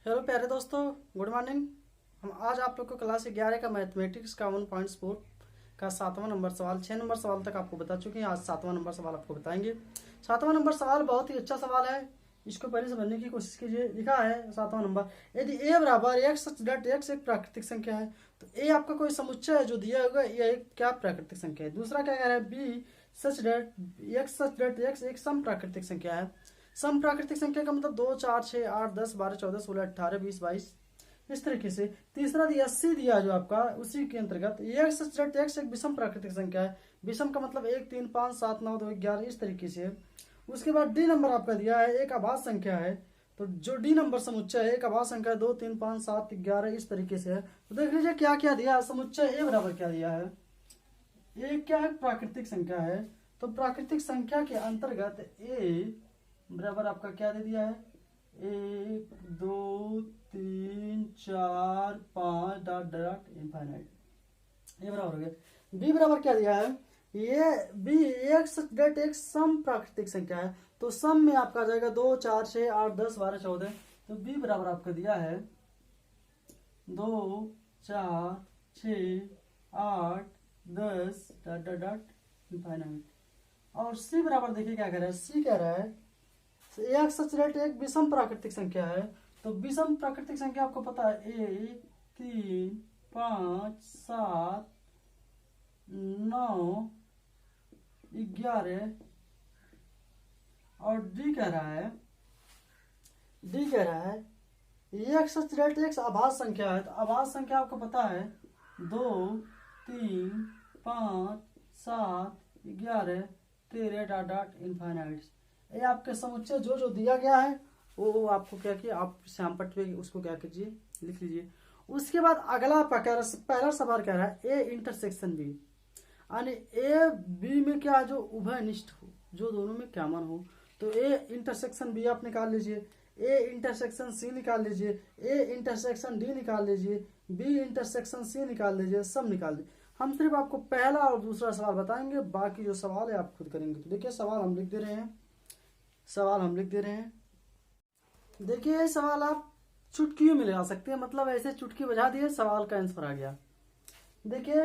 Hello प्यारे दोस्तों, good morning. हम आज आप लोग को क्लास 11 का मैथमेटिक्स का 1.4 का 7वां नंबर सवाल 6 नंबर सवाल तक आपको बता चुके हैं। आज 7वां नंबर सवाल आपको बताएंगे। 7वां नंबर सवाल बहुत ही अच्छा सवाल है, इसको पहले समझने की कोशिश कीजिए। लिखा है 7वां नंबर, यदि ए बराबर एक्स सच डेट एक्स एक प्राकृतिक संख्या है तो ए आपका कोई समुच्चय है जो दिया होगा, यह एक क्या प्राकृतिक संख्या है। दूसरा क्या कह रहा है, बी सच डेट एक्स एक सम प्राकृतिक संख्या है। सम प्राकृतिक संख्या का मतलब 2 4 6 8 10 12 14 16 18 20 22 इस तरीके से। तीसरा दिया सी दिया जो आपका उसी के अंतर्गत एक्स एक विषम प्राकृतिक संख्या है। विषम का मतलब 1 3 5 7 9 2 11 इस तरीके से। उसके बाद डी नंबर आपका दिया है, एक आभास संख्या है। तो जो डी नंबर समुच्चय है, एक आभास संख्या 2 3 5 7 11 इस तरीके से है। तो देख लीजिए क्या क्या दिया है समुच्चय। ए बराबर क्या दिया है, ए क्या है, प्राकृतिक संख्या है। तो प्राकृतिक संख्या के अंतर्गत ए बराबर आपका क्या दे दिया है, 1 2 3 4 5 डॉट डॉट इनफाइनाइट। ये बराबर हो गया। बी बराबर क्या दिया है, ये बी एक्स डेट एक सम प्राकृतिक संख्या है। तो सम में आपका आ जाएगा 2 4 6 8 10 12 14। तो बी बराबर आपका दिया है 2 4 6 8 10 डॉट डॉट डॉट इनफाइनाइट। और सी बराबर देखिए क्या कह रहा है, सी कह रहा है एक्स सच डेट एक विषम प्राकृतिक संख्या है। तो विषम प्राकृतिक संख्या आपको पता है 1 3 5 7 9 11। और डी कह रहा है एक्स सच डेट एक्स आभास संख्या है। तो आभास संख्या आपको पता है 2 3 5 7 11 13 डॉट डॉट इनफाइनाइट। ये आपके समुच्चय जो जो दिया गया है वो आपको क्या किया, आप श्याम पट्टी पे उसको क्या कीजिए, लिख लीजिए। उसके बाद अगला आपका कह रहा है, पहला सवाल कह रहा है ए इंटरसेक्शन बी, यानी ए बी में क्या जो उभयनिष्ठ हो, जो दोनों में कॉमन हो। तो ए इंटरसेक्शन बी आप निकाल लीजिए, ए इंटरसेक्शन सी निकाल लीजिए, ए इंटरसेक्शन डी निकाल लीजिए, बी इंटरसेक्शन सी निकाल लीजिए, सब निकाल लीजिए। हम सिर्फ आपको पहला और दूसरा सवाल बताएंगे, बाकी जो सवाल है आप खुद करेंगे। तो देखिए सवाल हम लिख दे रहे हैं, देखिए ये सवाल आप चुटकियों में लगा सकते हैं, मतलब ऐसे चुटकी बजा दिए सवाल का आंसर आ गया। देखिए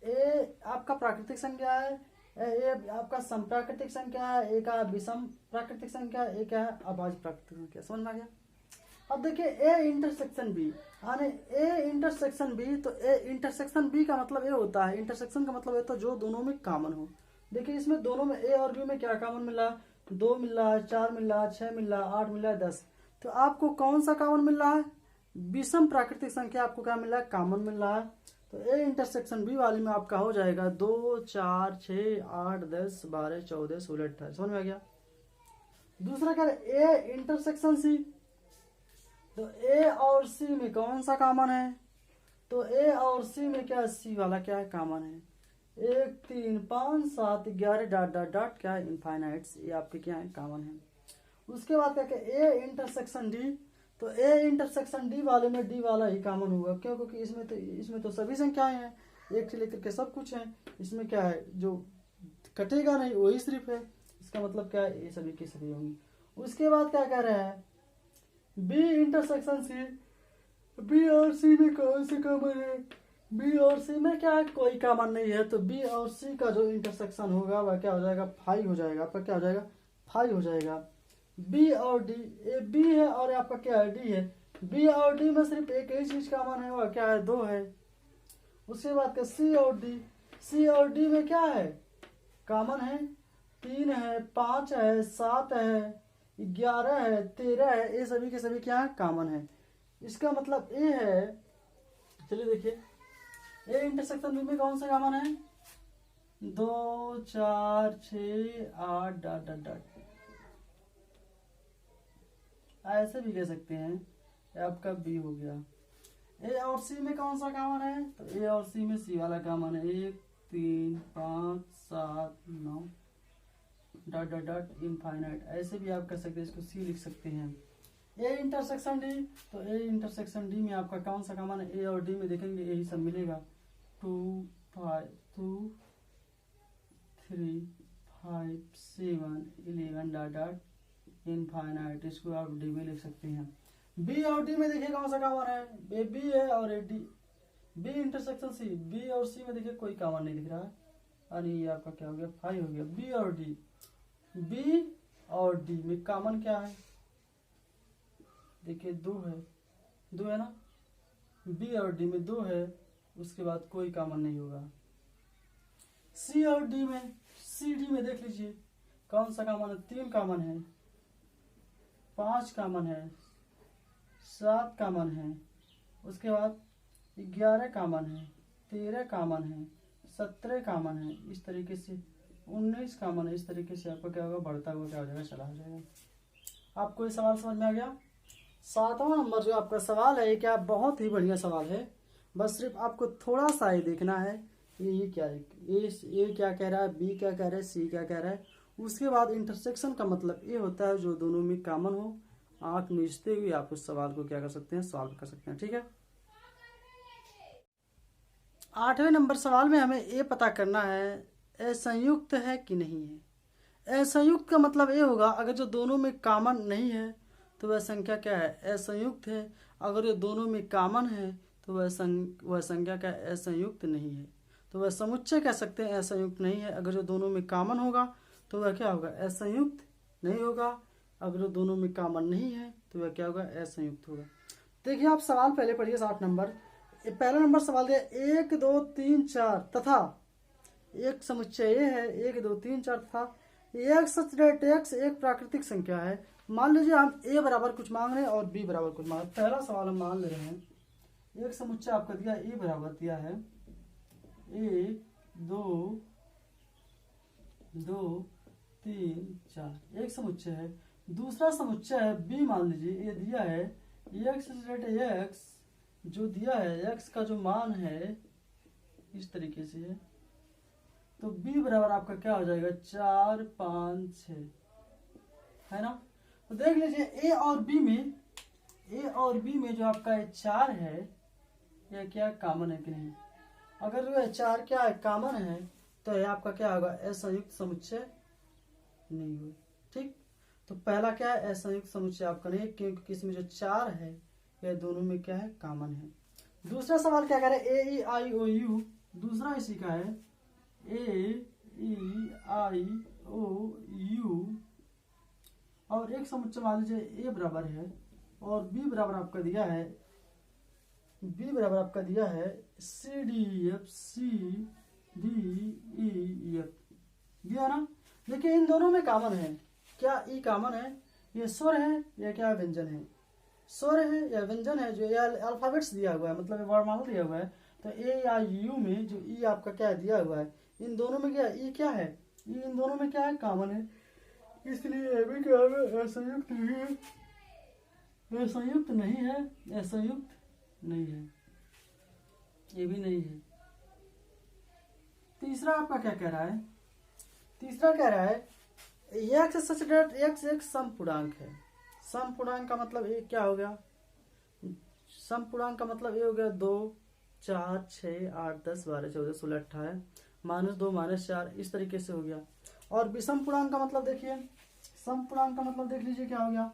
ए आपका प्राकृतिक संख्या है, ए आपका सम प्राकृतिक संख्या है, एक विषम प्राकृतिक संख्या, एक है अभाज्य प्राकृतिक संख्या। समझ में आ गया। अब देखिए ए इंटरसेक्शन बी, यानी ए इंटरसेक्शन बी। तो ए इंटरसेक्शन बी का मतलब ये होता है, इंटरसेक्शन का मतलब ये तो जो दोनों में कॉमन हो। देखिए इसमें दोनों में ए और बी में क्या कॉमन मिल रहा है, 2 मिल रहा है, 4 मिल रहा है, 6 मिल रहा है, 8 मिल रहा है, 10। तो आपको कौन सा कॉमन मिल रहा है, विषम प्राकृतिक संख्या आपको क्या मिल रहा है, कॉमन मिल रहा है। तो ए इंटरसेक्शन बी वाली में आपका हो जाएगा 2 4 6 8 10 12 14 16 18। समझ में आ गया। दूसरा क्या है ए इंटरसेक्शन सी। तो ए और सी में कौन सा कॉमन है, तो ए और सी में क्या, सी वाला क्या है, कॉमन है। 1 3 5 7 11 डॉट डॉट डॉट क्या है, इनफाइनाइट्स। ये आपके क्या है, कॉमन है। उसके बाद क्या ए इंटरसेक्शन डी। तो ए इंटरसेक्शन डी वाले में डी वाला ही कॉमन होगा, क्यों, क्योंकि इसमें तो सभी संख्याएं हैं, एक से लेकर के सब कुछ है। इसमें क्या है, जो कटेगा नहीं वही सिर्फ है। इसका मतलब क्या है, ये सभी की सभी होंगी। उसके बाद क्या कह रहा है, बी इंटरसेक्शन सी। बी और सी में कौन से कॉमन है, बी और सी में क्या है, कोई कॉमन नहीं है। तो बी और सी का जो इंटरसेक्शन होगा वह क्या हो जाएगा, फाइव हो जाएगा। आपका क्या हो जाएगा, फाइव हो जाएगा। बी और डी, ए बी है और आपका क्या है, डी है। बी और डी में सिर्फ एक ही चीज कॉमन है, वह क्या है, 2 है। उसके बाद का सी और डी, सी और डी में क्या है, कॉमन है, 3 है, 5 है, 7 है, 11 है, 13 है। ये सभी के सभी क्या है, कॉमन है। इसका मतलब ए है, चलिए देखिए ए इंटरसेक्शन बी में कौन सा कॉमन है, 2 4 6 8 डॉट डॉट डॉट। ऐसे भी कह सकते हैं। आपका बी हो गया। ए और सी में कौन सा कॉमन है, तो ए और सी में सी वाला कॉमन है, 1 3 5 7 9 डॉट डॉट डॉट इनफाइनाइट। ऐसे भी आप कर सकते हैं, इसको सी लिख सकते हैं। ए इंटरसेक्शन डी, तो ए इंटरसेक्शन डी में आपका कौन सा कॉमन है, ए और डी में देखेंगे यही सब मिलेगा, 2 5 2 3 5 7 11 डॉट डॉट इनफाइनाइट। इसको आप डी में लिख सकते हैं। बी और डी में देखिए कौन सा कॉमन है, ए बी है और A D, B intersection C, B और सी में देखिए कोई कॉमन नहीं दिख रहा है, और ये आपका क्या हो गया 5 हो गया। बी और डी, बी और डी में कॉमन क्या है, देखिए 2 है, 2 है ना, बी और डी में 2 है, उसके बाद कोई कॉमन नहीं होगा। सी और डी में, सी डी में देख लीजिए कौन सा कॉमन है, 3 कॉमन है, 5 कॉमन है, 7 कॉमन है, उसके बाद 11 कॉमन है, 13 कॉमन है, 17 कॉमन है, इस तरीके से 19 कॉमन है। इस तरीके से आपका क्या होगा, बढ़ता हुआ क्या हो जाएगा, चला जाएगा। आपको ये सवाल समझ में आ गया। 7वां नंबर जो आपका सवाल है, ये क्या बहुत ही बढ़िया सवाल है, बस सिर्फ आपको थोड़ा सा ही देखना है ये क्या है, ए क्या कह रहा है, बी क्या कह रहा है, सी क्या कह रहा है। उसके बाद इंटरसेक्शन का मतलब ये होता है जो दोनों में कॉमन हो, आंख मीचते हुए आप उस सवाल को क्या कर सकते हैं, सॉल्व कर सकते हैं। ठीक है। 8वें नंबर सवाल में हमें ये पता करना है असंयुक्त है कि नहीं है। असंयुक्त का मतलब ये होगा अगर जो दोनों में कॉमन नहीं है तो वह संख्या क्या है, असंयुक्त है। अगर ये दोनों में कॉमन है तो वह संख्या क्या है, असंयुक्त नहीं है। तो वह समुच्चय कह सकते हैं, असंयुक्त नहीं है। अगर जो दोनों में कॉमन होगा तो वह क्या होगा, असंयुक्त नहीं होगा। अगर जो दोनों में कॉमन नहीं है तो वह क्या होगा, असंयुक्त होगा। देखिए आप सवाल पहले पढ़िए 8 नंबर। पहला नंबर सवाल दिया 1 2 3 4 तथा एक समुच्चय ये है 1 2 3 4 तथा x एक प्राकृतिक संख्या है। मान लीजिए हम a बराबर कुछ मांग रहे हैं और b बराबर कुछ मांग रहे हैं। पहला सवाल हम मान ले रहे हैं, एक समुच्चय आपका दिया a बराबर दिया है 1 2 2 3 4, एक समुच्चय है। दूसरा समुच्चय है b, मान लीजिए ये दिया है x जो दिया है x का जो मान है इस तरीके से है, तो b बराबर आपका क्या हो जाएगा 4 5 6, है ना। तो देख लीजिए a और b में जो आपका 4 है यह क्या कॉमन है कि नहीं। अगर वह 4 क्या है, कॉमन है, तो यह आपका क्या होगा, असंयुक्त समुच्चय नहीं होगा। ठीक, तो पहला क्या है, असंयुक्त समुच्चय आपका नहीं, क्योंकि इसमें जो 4 है यह दोनों में क्या है, कॉमन है। दूसरा सवाल क्या कह रहे हैं, ए ई आई ओ यू, दूसरा इसी का है A E I O you, और एक समुच्चय मान लीजिए ए बराबर है और बी बराबर आपका दिया है, बी बराबर आपका दिया है C D F, C D E F, दिया ना। देखिए इन दोनों में कॉमन है, क्या ई कॉमन है, ये स्वर है या क्या व्यंजन है, स्वर है या व्यंजन है। जो ये अल्फाबेट्स दिया हुआ है, मतलब वर्णमाला दिया हुआ है, तो ए या यू में जो ई आपका क्या दिया हुआ है, इन दोनों में क्या ई क्या है, ई इन दोनों में क्या है, कॉमन है। इसलिए ये भी क्या है, असंयुक्त नहीं है, असंयुक्त नहीं है, असंयुक्त नहीं है, ये भी नहीं है। तीसरा आपका क्या कह रहा है, तीसरा कह रहा है x सच दैट x एक समपूर्णांक है। समपूर्णांक का मतलब ये क्या हो गया, समपूर्णांक का मतलब ये हो गया 2 4 6 8 10 12 14 16 18 -2 -4, इस तरीके से हो गया। और विषम पूर्णांक का मतलब देखिए, समपूर्णांक का मतलब देख लीजिए क्या हो गया,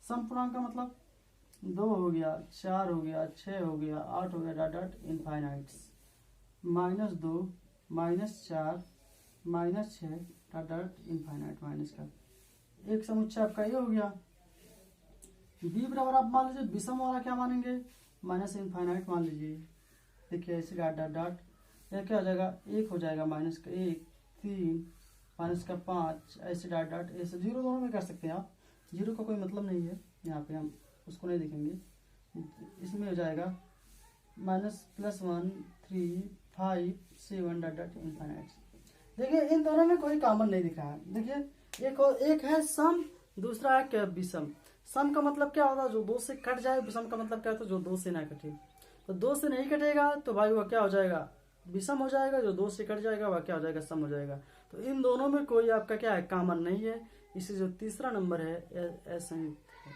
समपूर्णांक का मतलब 2 हो गया, 4 हो गया, 6 हो गया, 8 हो गया, dot dot infinites, -2 -4 -6 dot dot infinite minus का एक समुच्चय आपका ये हो गया। बी बराबर आप मान लीजिए विषम वाला क्या मानेंगे, माइनस इनफाइनाइट मान लीजिए। देखिए ऐसे डॉट डॉट डॉट, यह क्या हो जाएगा, 1 हो जाएगा, -1 3 -5, ऐसे डॉट डॉट, ऐसे जीरो दोनों में कर सकते हैं आप, जीरो का कोई मतलब नहीं है, यहाँ पे हम उसको नहीं देखेंगे। इसमें हो जाएगा -+1 3 5 7 डॉट डॉट इनफाइनाइट। देखिए इन दोनों में कोई कॉमन नहीं दिखा है। देखिए एक है सम, दूसरा है क्या, विषम। सम का मतलब क्या होता है, जो 2 से कट जाए, विषम का मतलब क्या होता है, जो 2 से ना कटे। तो 2 से नहीं कटेगा तो भाई वह क्या हो जाएगा, विषम हो जाएगा, जो 2 से कट जाएगा वह क्या हो जाएगा, सम हो जाएगा। तो इन दोनों में कोई आपका क्या है, कॉमन नहीं है। इसलिए जो तीसरा नंबर है असंयुक्त है।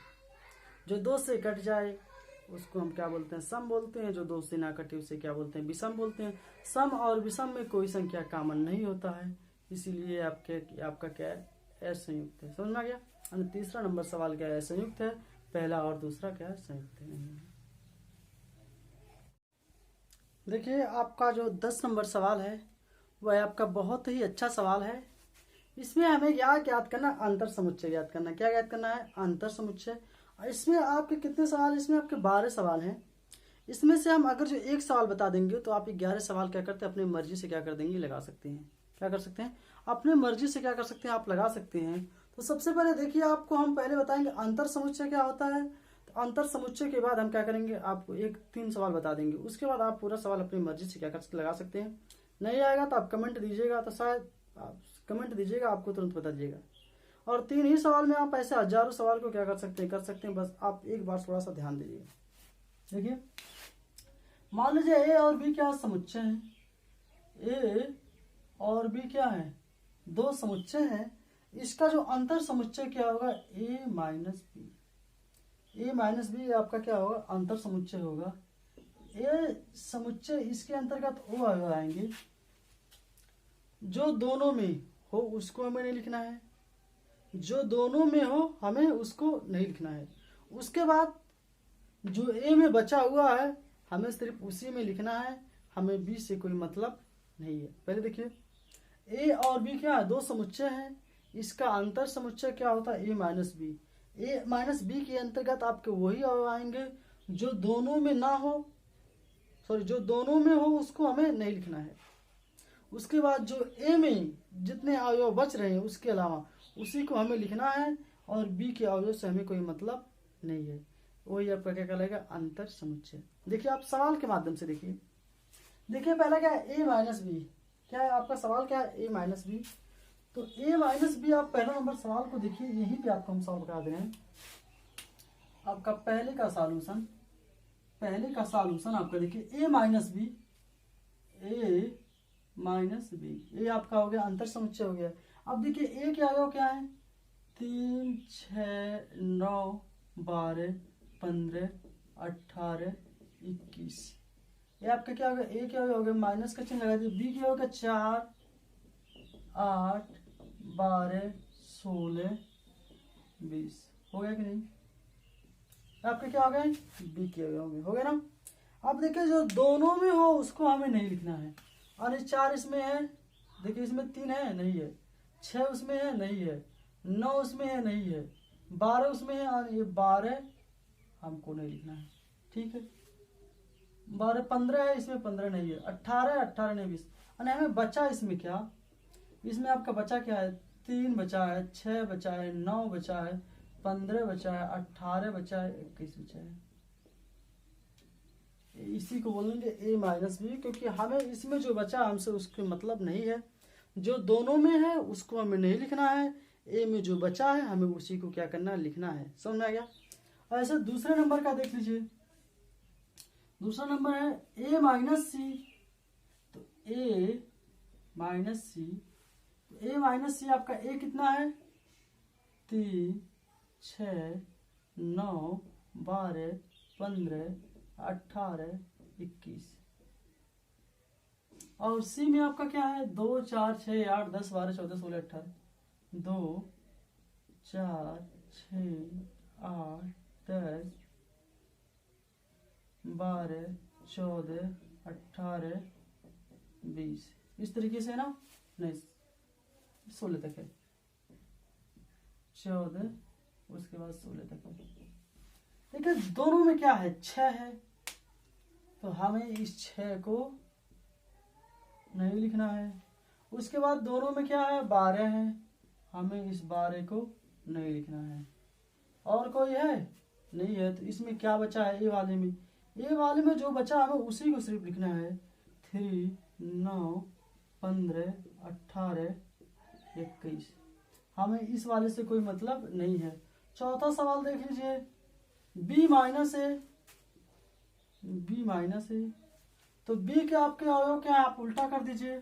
जो 2 से कट जाए उसको हम क्या बोलते हैं, सम बोलते हैं, जो 2 से ना कटे उसे क्या बोलते हैं, विषम बोलते हैं। सम और विषम में कोई संख्या कॉमन नहीं होता है, इसीलिए आपका क्या है, असंयुक्त है। समझ में आ गया। तीसरा नंबर सवाल क्या है, संयुक्त है। पहला और दूसरा क्या है, संयुक्त नहीं है। देखिए आपका जो 10 नंबर सवाल है वह आपका बहुत ही अच्छा सवाल है। इसमें हमें याद करना, अंतर समुच्चय याद करना। क्या याद करना है, अंतर समुच्चय। इसमें आपके कितने सवाल, इसमें आपके 12 सवाल हैं। इसमें से हम अगर जो एक सवाल बता देंगे तो आप 11 सवाल क्या करते हैं, अपनी मर्जी से क्या कर देंगे, लगा सकते हैं। क्या कर सकते हैं, अपने मर्जी से क्या कर सकते हैं, आप लगा सकते हैं। तो सबसे पहले देखिए, आपको हम पहले बताएंगे अंतर समुच्चय क्या होता है। तो अंतर समुच्चय के बाद हम क्या करेंगे, आपको 3 सवाल बता देंगे। उसके बाद आप पूरा सवाल अपनी मर्जी से क्या कर लगा सकते हैं। नहीं आएगा तो आप कमेंट दीजिएगा, तो शायद आप कमेंट दीजिएगा, आपको तुरंत बता दीजिएगा। और 3 ही सवाल में आप ऐसे हजारों सवाल को क्या कर सकते हैं। बस आप एक बार थोड़ा सा ध्यान दीजिएगा। देखिए मान लीजिए ए और बी क्या समुच्चय है, ए और बी क्या है, 2 समुच्चय है। इसका जो अंतर समुच्चय क्या होगा, ए माइनस बी। ए माइनस बी आपका क्या होगा, अंतर समुच्चय होगा। ए समुच्चय इसके अंतर्गत वो आएंगे जो दोनों में हो उसको हमें नहीं लिखना है, जो दोनों में हो हमें उसको नहीं लिखना है। उसके बाद जो ए में बचा हुआ है हमें सिर्फ उसी में लिखना है, हमें बी से कोई मतलब नहीं है। पहले देखिए ए और बी क्या है, 2 समुच्चय हैं। इसका अंतर समुच्चय क्या होता है, ए माइनस बी। ए माइनस बी के अंतर्गत आपके वही आएंगे जो दोनों में ना हो, जो दोनों में हो उसको हमें नहीं लिखना है। उसके बाद जो ए में जितने अवयव बच रहे हैं उसके अलावा उसी को हमें लिखना है, और बी के अवयव से हमें कोई मतलब नहीं है। वही आपका क्या कहलाएगा, अंतर समुच्चय। देखिए आप सवाल के माध्यम से देखिए पहला क्या है, ए माइनस बी। क्या है आपका सवाल, क्या है, ए माइनस बी। तो ए माइनस बी, आप पहला नंबर सवाल को देखिए, यहीं पे आपको हम सॉल्व बता दे रहे हैं। आपका पहले का सॉल्यूशन आपका देखिए ए माइनस बी, ए माइनस बी, ये आपका हो गया अंतर समुच्चय हो गया। अब देखिए ए के अवयव क्या है, 3, 6, 9, 12, 15, 18, 21। ये आपका क्या हो गया, ए के अवयव हो गया, माइनस का चिन्ह लगा दिए। बी के हो गया 4, 8, 12, 16, 20। हो गया कि नहीं, आपके क्या हो गए, बी के अवयव हो गया ना। अब देखिए जो दोनों में हो उसको हमें नहीं लिखना है। और 4 इसमें है, देखिए इसमें 3 है, नहीं है। 6 उसमें है, नहीं है। 9 उसमें है, नहीं है। 12 उसमें है, और ये 12 हमको नहीं लिखना है। ठीक है, 12, 15 है, इसमें 15 नहीं है। 18 नहीं, 20। और हमें बचा इसमें क्या, इसमें आपका बचा क्या है, 3 बचा है, 6 बचा है, 9 बचा है, 15 बचा है, 18 बचा है, 21 बचा है। इसी को बोलेंगे ए माइनस बी, क्योंकि हमें इसमें जो बचा हमसे उसके मतलब नहीं है। जो दोनों में है उसको हमें नहीं लिखना है, ए में जो बचा है हमें उसी को क्या करना है, लिखना है। समझ में आ गया। ऐसे दूसरे नंबर का देख लीजिए। दूसरा नंबर है ए माइनस सी। तो ए माइनस सी, ए माइनस सी आपका ए कितना है, 3, 6, 9, 12, 15, 18, 21। और सी में आपका क्या है, 2, 4, 6, 8, 10, 12, 14, 16, 18। 2, 4, 6, 8, 10, 12, 14, 18, 20। इस तरीके से ना, नहीं 16 तक है, 14, उसके बाद 16 तक है। देखिए दोनों में क्या है, 6 है, तो हमें इस 6 को नहीं लिखना है। उसके बाद दोनों में क्या है, 12 है, हमें इस 12 को नहीं लिखना है। और कोई है, नहीं है। तो इसमें क्या बचा है, ए वाले में जो बचा हमें उसी को सिर्फ लिखना है। 3, 9, 15, 18, 21। हमें इस वाले से कोई मतलब नहीं है। चौथा सवाल देख लीजिए, बी माइनस है, तो बी के आपके अवयव क्या है, आप उल्टा कर दीजिए।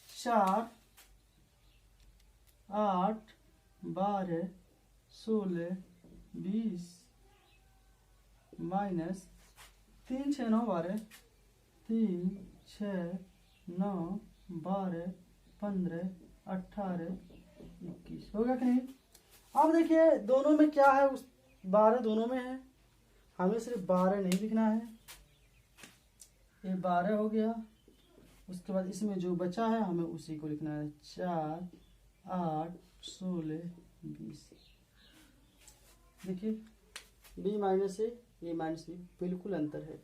4, 8, 12, 16, 20 माइनस 3, 6, 9, 12, 3, 6, 9, 12, 15, 18, 21। हो गया कि नहीं। अब देखिए दोनों में क्या है, 12 दोनों में है, हमें सिर्फ 12 नहीं लिखना है। ये 12 हो गया। उसके बाद इसमें जो बचा है हमें उसी को लिखना है। 4, 8, 16, 20। देखिए b माइनस ए माइनस बी बिल्कुल अंतर है।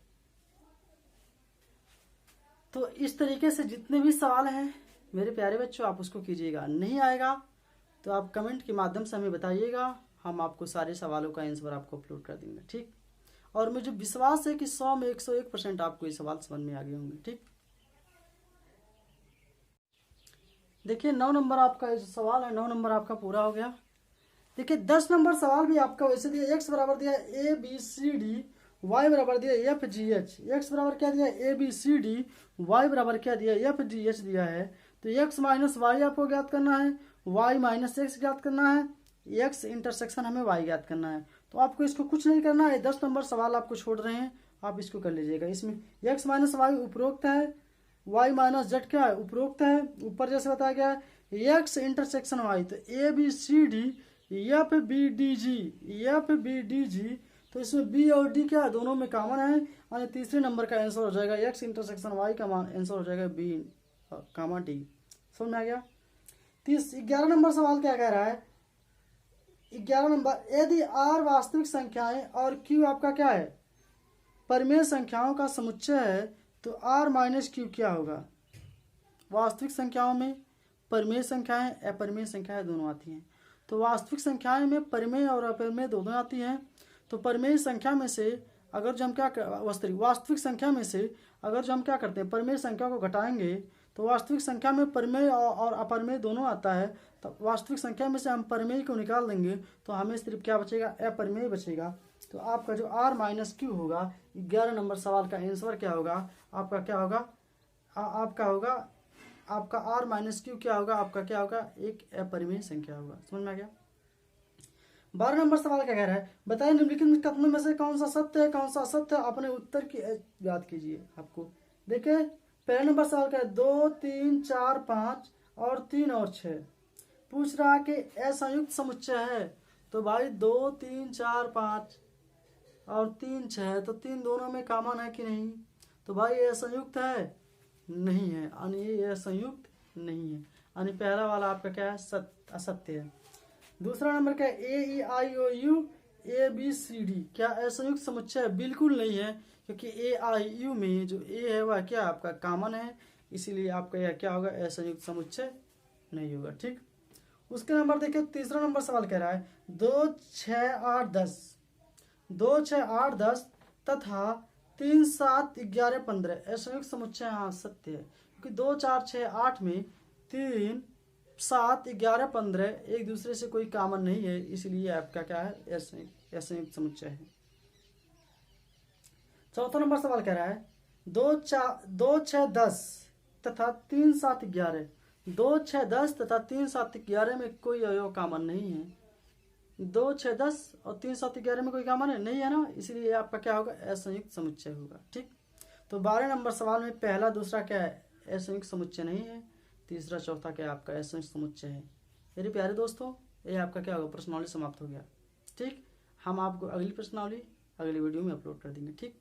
तो इस तरीके से जितने भी सवाल हैं मेरे प्यारे बच्चों आप उसको कीजिएगा। नहीं आएगा तो आप कमेंट के माध्यम से हमें बताइएगा, हम आपको सारे सवालों का आंसर आपको अपलोड कर देंगे। ठीक, और मुझे विश्वास है कि 100 में 101% आपको ये सवाल समझ में आ गए होंगे। ठीक, देखिए 9 नंबर आपका जो सवाल है 9 नंबर आपका पूरा हो गया। देखिए 10 नंबर सवाल भी आपका वैसे दिया, x बराबर दिया A B C D, y बराबर दिया एफ जी एच। x बराबर क्या दिया A B C D, y बराबर क्या दिया एफ जी एच दिया है। तो x माइनस वाई आपको ज्ञात करना है, y माइनस एक्स ज्ञात करना है, x इंटरसेक्शन हमें y ज्ञात करना है। तो आपको इसको कुछ नहीं करना है, 10 नंबर सवाल आपको छोड़ रहे हैं, आप इसको कर लीजिएगा। इसमें x माइनस वाई उपरोक्त है, y माइनस जेड क्या है उपरोक्त है। ऊपर जैसे बताया गया है x इंटरसेक्शन y, तो A B C D F B D G, तो इसमें बी और डी क्या है दोनों में कॉमन है, यानी तीसरे नंबर का आंसर हो जाएगा x इंटरसेक्शन y का आंसर हो जाएगा बी कामा डी। समझ में आ गया। 11 नंबर सवाल क्या कह रहा है, 11 नंबर, यदि r वास्तविक संख्याएं और q आपका क्या है परिमेय संख्याओं का समुच्चय है तो r माइनस क्यू क्या होगा। वास्तविक संख्याओं में परिमेय संख्याएं अपरिमेय संख्याएं दोनों आती हैं। तो वास्तविक संख्याएं में परिमेय और अपरिमेय दोनों आती हैं। तो परिमेय संख्या में से अगर जो हम वास्तविक संख्या में से अगर जो हम क्या करते हैं परिमेय संख्या को घटाएंगे तो वास्तविक संख्या में परिमेय और अपरिमेय दोनों आता है। तो वास्तविक संख्या में से हम परिमेय को निकाल देंगे तो हमें सिर्फ क्या बचेगा अपरिमेय बचेगा। तो आपका जो r माइनस क्यू होगा 11 नंबर सवाल का आंसर क्या होगा, आपका क्या होगा, आपका r माइनस क्यू क्या होगा, आपका क्या होगा एक अपरिमेय संख्या होगा। समझ में आ गया। 12 नंबर सवाल क्या कह रहा है, बताइए निम्नलिखित कथनों में से कौन सा सत्य है कौन सा असत्य है, अपने उत्तर की याद कीजिए। आपको देखिए पहले नंबर सवाल का है 2, 3, 4, 5 और 3 और 6। पूछ रहा है कि असंयुक्त समुच्चय है। तो भाई 2, 3, 4, 5 और 3, 6, तो 3 दोनों में कॉमन है कि नहीं। तो भाई ये संयुक्त है नहीं है, यानी ये संयुक्त नहीं है, यानी पहला वाला आपका क्या है असत्य है। दूसरा नंबर क्या है A E I O U A B C D, क्या असंयुक्त समुच्चय बिल्कुल नहीं है, क्योंकि ए आई यू में जो ए है वह क्या आपका कॉमन है, इसीलिए आपका यह क्या होगा असंयुक्त समुच्चय नहीं होगा। ठीक, उसके नंबर देखिए तीसरा नंबर सवाल कह रहा है 2, 6, 8, 10 2, 6, 8, 10 तथा 3, 7, 11, 15 असंयुक्त समुच्चय हाँ सत्य है, क्योंकि 2, 4, 6, 8 में 3, 7, 11, 15 एक दूसरे से कोई कॉमन नहीं है, इसलिए आपका क्या है असंयुक्त समुच्चय है। चौथा नंबर सवाल कह रहा है 2, 6, 10 तथा 3, 7, 11 2, 6, 10 तथा 3, 7, 11 में कोई अवयव कॉमन नहीं है। 2, 6, 10 और 3, 7, 11 में कोई कॉमन है नहीं है ना, इसलिए आपका क्या होगा असंयुक्त समुच्चय होगा। ठीक, तो 12 नंबर सवाल में पहला दूसरा क्या है असंयुक्त समुच्चय नहीं है, तीसरा चौथा क्या आपका असंयुक्त समुच्चय है। मेरे प्यारे दोस्तों ये आपका क्या होगा प्रश्नावली समाप्त हो गया। ठीक, हम आपको अगली प्रश्नावली अगली वीडियो में अपलोड कर देंगे। ठीक।